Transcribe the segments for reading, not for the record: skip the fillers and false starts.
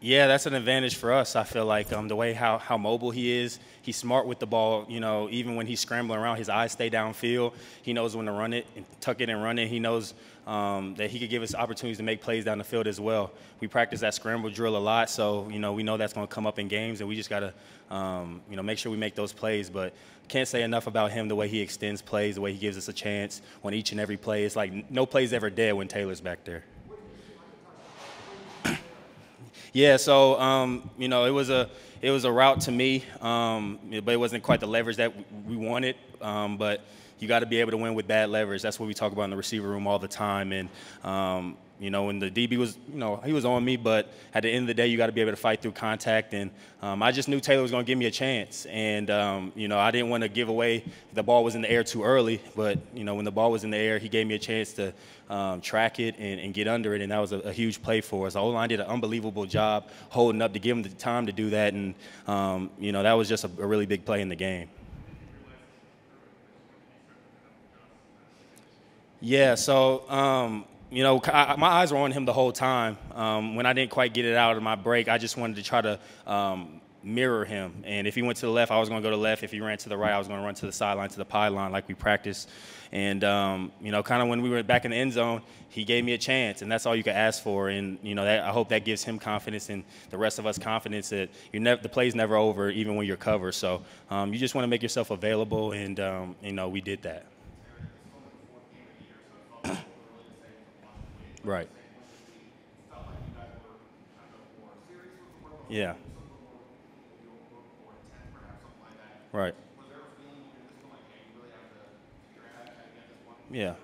Yeah, that's an advantage for us. I feel like the way how mobile he is, he's smart with the ball. You know, even when he's scrambling around, his eyes stay downfield. He knows when to run it and tuck it and run it. He knows that he could give us opportunities to make plays down the field as well. We practice that scramble drill a lot, so we know that's going to come up in games, and we just got to make sure we make those plays. But can't say enough about him, the way he extends plays, the way he gives us a chance on each and every play. It's like no play's ever dead when Taylor's back there. Yeah, so it was a route to me, but it wasn't quite the leverage that we wanted. But you got to be able to win with bad leverage. That's what we talk about in the receiver room all the time. And when the DB was, he was on me, but at the end of the day, you got to be able to fight through contact. And I just knew Taylor was going to give me a chance. And I didn't want to give away the ball was in the air too early. But when the ball was in the air, he gave me a chance to track it and get under it, and that was a huge play for us. The O-line did an unbelievable job holding up to give him the time to do that, and that was just a really big play in the game. Yeah, so my eyes were on him the whole time. When I didn't quite get it out of my break, I just wanted to try to mirror him. And if he went to the left, I was going to go to the left. If he ran to the right, I was going to run to the sideline, to the pylon like we practiced. And, kind of when we were back in the end zone, he gave me a chance, and that's all you could ask for. And, I hope that gives him confidence and the rest of us confidence that the play's never over, even when you're covered. So you just want to make yourself available, and, we did that. Right. Yeah. Right. Yeah.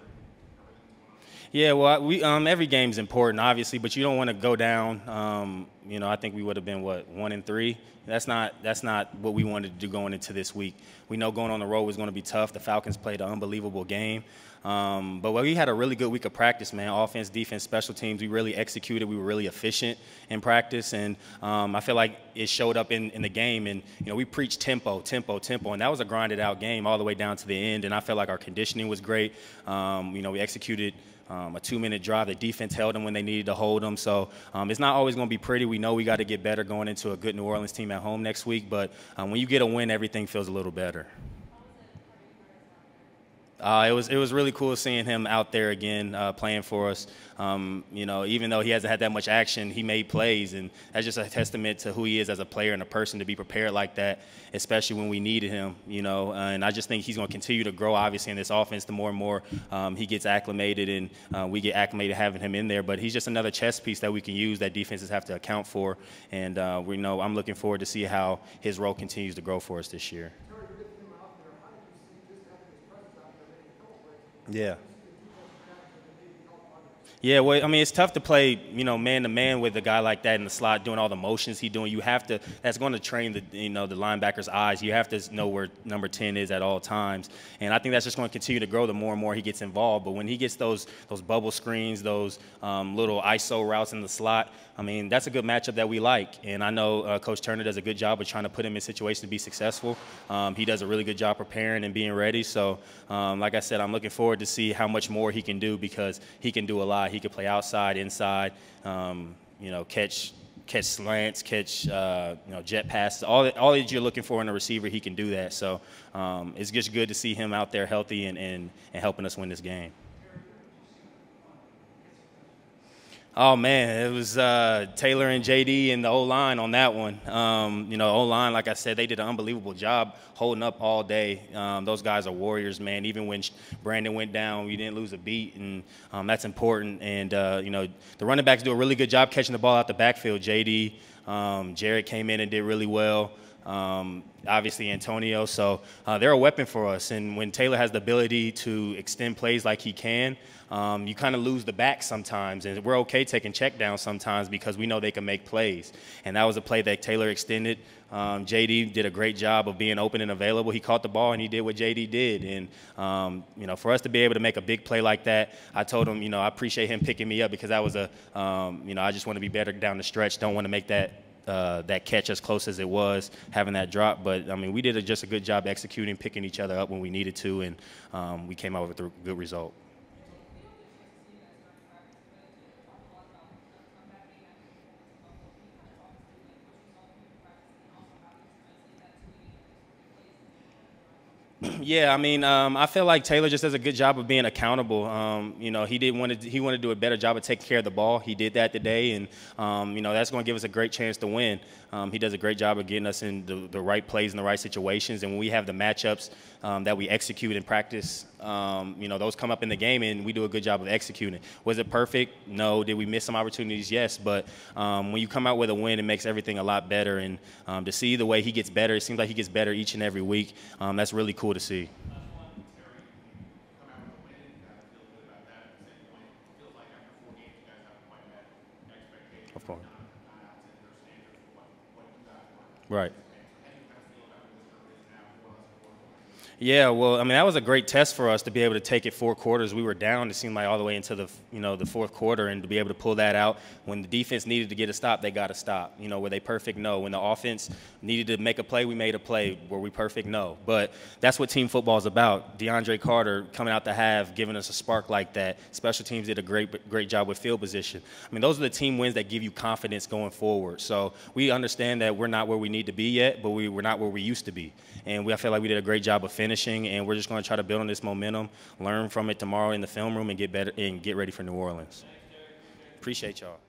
Yeah, well, we every game's important, obviously, but you don't want to go down. I think we would have been 1-3. That's not what we wanted to do going into this week. We know going on the road was going to be tough. The Falcons played an unbelievable game, but we had a really good week of practice, man. Offense, defense, special teams. We really executed. We were really efficient in practice, and I feel like it showed up in the game. And we preached tempo, and that was a grinded out game all the way down to the end. And I felt like our conditioning was great. We executed a 2-minute drive. The defense held them when they needed to hold them. So it's not always going to be pretty. We know we got to get better going into a good New Orleans team at home next week. But when you get a win, everything feels a little better. It was really cool seeing him out there again playing for us. Even though he hasn't had that much action, he made plays, and that's just a testament to who he is as a player and a person to be prepared like that, especially when we needed him. And I just think he's going to continue to grow, obviously, in this offense. The more and more he gets acclimated, and we get acclimated having him in there. But he's just another chess piece that we can use that defenses have to account for. And I'm looking forward to see how his role continues to grow for us this year. Yeah. Yeah, well, I mean, it's tough to play, man-to-man with a guy like that in the slot doing all the motions he's doing. You have to – that's going to train the linebacker's eyes. You have to know where number 10 is at all times. And I think that's just going to continue to grow the more and more he gets involved. But when he gets those bubble screens, those little ISO routes in the slot, I mean, that's a good matchup that we like. And I know Coach Turner does a good job of trying to put him in situations to be successful. He does a really good job preparing and being ready. So, like I said, I'm looking forward to see how much more he can do, because he can do a lot. He can play outside, inside, catch slants, catch jet passes. All that you're looking for in a receiver, he can do that. So it's just good to see him out there healthy and helping us win this game. Oh, man, it was Taylor and JD and the O-line on that one. O-line, like I said, they did an unbelievable job holding up all day. Those guys are warriors, man. Even when Brandon went down, we didn't lose a beat, and that's important. And, the running backs do a really good job catching the ball out the backfield. JD, Jared came in and did really well. Obviously Antonio. So they're a weapon for us. And when Taylor has the ability to extend plays like he can, you kind of lose the back sometimes. And we're okay taking check down sometimes because we know they can make plays. And that was a play that Taylor extended. JD did a great job of being open and available. He caught the ball, and he did what JD did. And, for us to be able to make a big play like that, I told him, I appreciate him picking me up, because that was I just want to be better down the stretch. Don't want to make that catch as close as it was, having that drop. But, I mean, we did just a good job executing, picking each other up when we needed to, and we came out with a good result. Yeah, I mean, I feel like Taylor just does a good job of being accountable. He wanted to do a better job of taking care of the ball. He did that today, and that's going to give us a great chance to win. He does a great job of getting us in the right plays in the right situations, and when we have the matchups that we execute in practice, those come up in the game, and we do a good job of executing. Was it perfect? No. Did we miss some opportunities? Yes. But when you come out with a win, it makes everything a lot better, and to see the way he gets better, it seems like he gets better each and every week. That's really cool to see. Of course. Right. Yeah, well, I mean, that was a great test for us to be able to take it 4 quarters. We were down, it seemed like, all the way into the fourth quarter, and to be able to pull that out. When the defense needed to get a stop, they got a stop. Were they perfect? No. When the offense needed to make a play, we made a play. Were we perfect? No. But that's what team football is about. DeAndre Carter coming out the half, giving us a spark like that. Special teams did a great job with field position. I mean, those are the team wins that give you confidence going forward. So we understand that we're not where we need to be yet, but we're not where we used to be. And I feel like we did a great job of finishing, and we're just going to try to build on this momentum, learn from it tomorrow in the film room, and get better and get ready for New Orleans. Appreciate y'all.